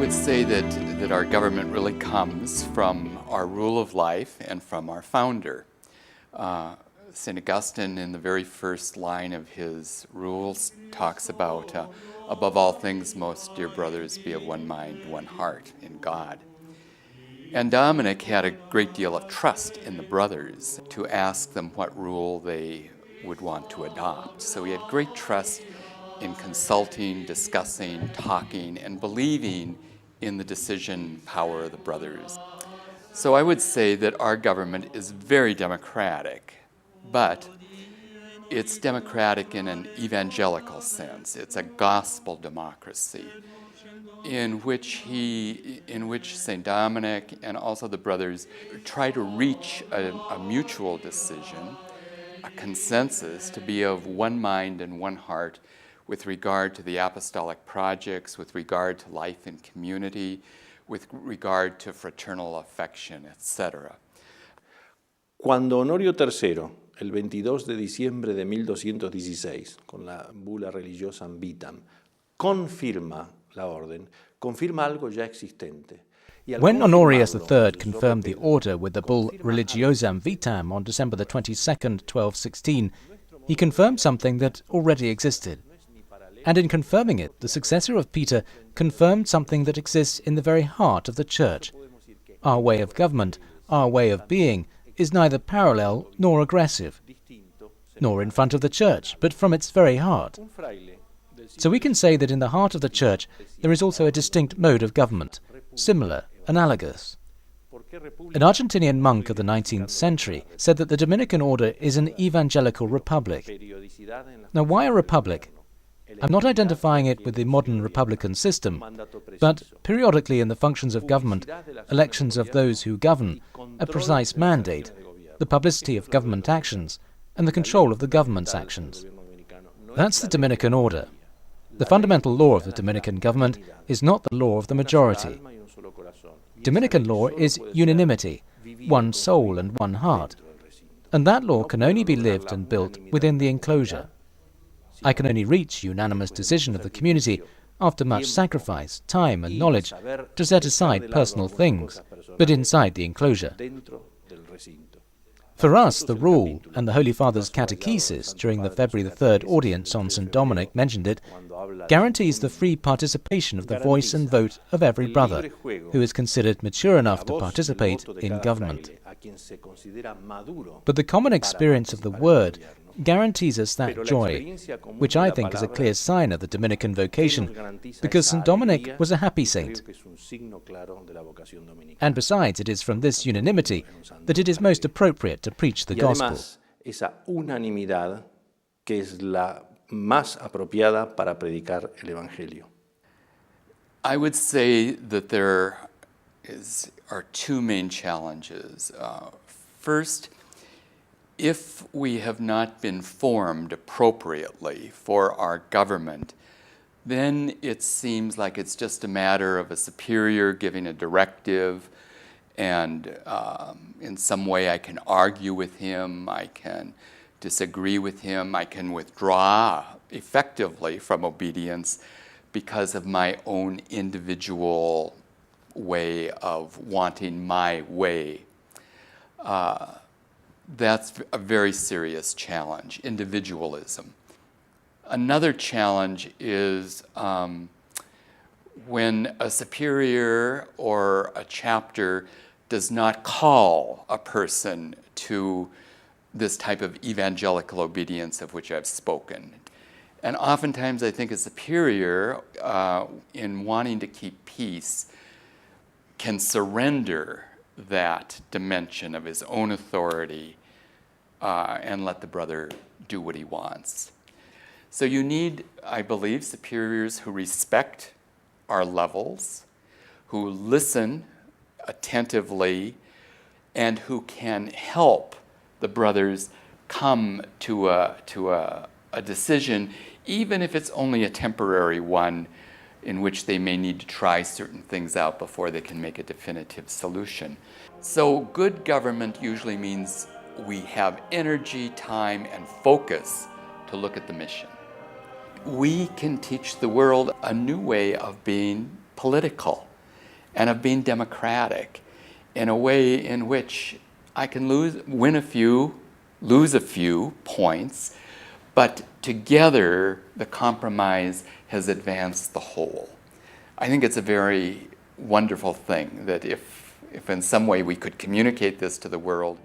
would say that our government really comes from our rule of life and from our founder. St. Augustine, in the very first line of his rules, talks about, above all things, most dear brothers, be of one mind, one heart in God. And Dominic had a great deal of trust in the brothers to ask them what rule they would want to adopt. So he had great trust in consulting, discussing, talking, and believing in the decision power of the brothers. So I would say that our government is very democratic, but it's democratic in an evangelical sense. It's a gospel democracy in which St. Dominic and also the brothers try to reach a mutual decision, a consensus to be of one mind and one heart with regard to the apostolic projects, with regard to life in community, with regard to fraternal affection, etc. Cuando Honorio III, el 22 de diciembre de 1216, con la bula Religiosam Vitam, confirma la orden, confirma algo ya existente. When Honorius III confirmed the order with the bull Religiosam Vitam on December the 22nd, 1216, he confirmed something that already existed. And in confirming it, the successor of Peter confirmed something that exists in the very heart of the Church. Our way of government, our way of being, is neither parallel nor aggressive, nor in front of the Church, but from its very heart. So we can say that in the heart of the Church there is also a distinct mode of government, similar, analogous. An Argentinian monk of the 19th century said that the Dominican order is an evangelical republic. Now, why a republic? I'm not identifying it with the modern republican system, but periodically in the functions of government, elections of those who govern, a precise mandate, the publicity of government actions, and the control of the government's actions. That's the Dominican order. The fundamental law of the Dominican government is not the law of the majority. Dominican law is unanimity, one soul and one heart, and that law can only be lived and built within the enclosure. I can only reach unanimous decision of the community after much sacrifice, time and knowledge to set aside personal things, but inside the enclosure. For us, the rule, and the Holy Father's catechesis during the February 3rd audience on St. Dominic mentioned it, guarantees the free participation of the voice and vote of every brother who is considered mature enough to participate in government. But the common experience of the Word guarantees us that joy, which I think is a clear sign of the Dominican vocation, because St. Dominic was a happy saint. And besides, it is from this unanimity that it is most appropriate to preach the gospel. Esa unanimidad que es la más apropiada para predicar el evangelio. I would say that there are two main challenges. First, if we have not been formed appropriately for our government, then it seems like it's just a matter of a superior giving a directive, and in some way I can argue with him, I can disagree with him, I can withdraw effectively from obedience because of my own individual way of wanting my way. That's a very serious challenge, individualism. Another challenge is when a superior or a chapter does not call a person to this type of evangelical obedience of which I've spoken. And oftentimes I think a superior, in wanting to keep peace, can surrender that dimension of his own authority and let the brother do what he wants. So you need, I believe, superiors who respect our levels, who listen attentively, and who can help the brothers come to a decision, even if it's only a temporary one, in which they may need to try certain things out before they can make a definitive solution. So good government usually means we have energy, time, and focus to look at the mission. We can teach the world a new way of being political. and of being democratic in a way in which I can win a few, lose a few points, but together the compromise has advanced the whole. I think it's a very wonderful thing that if in some way we could communicate this to the world.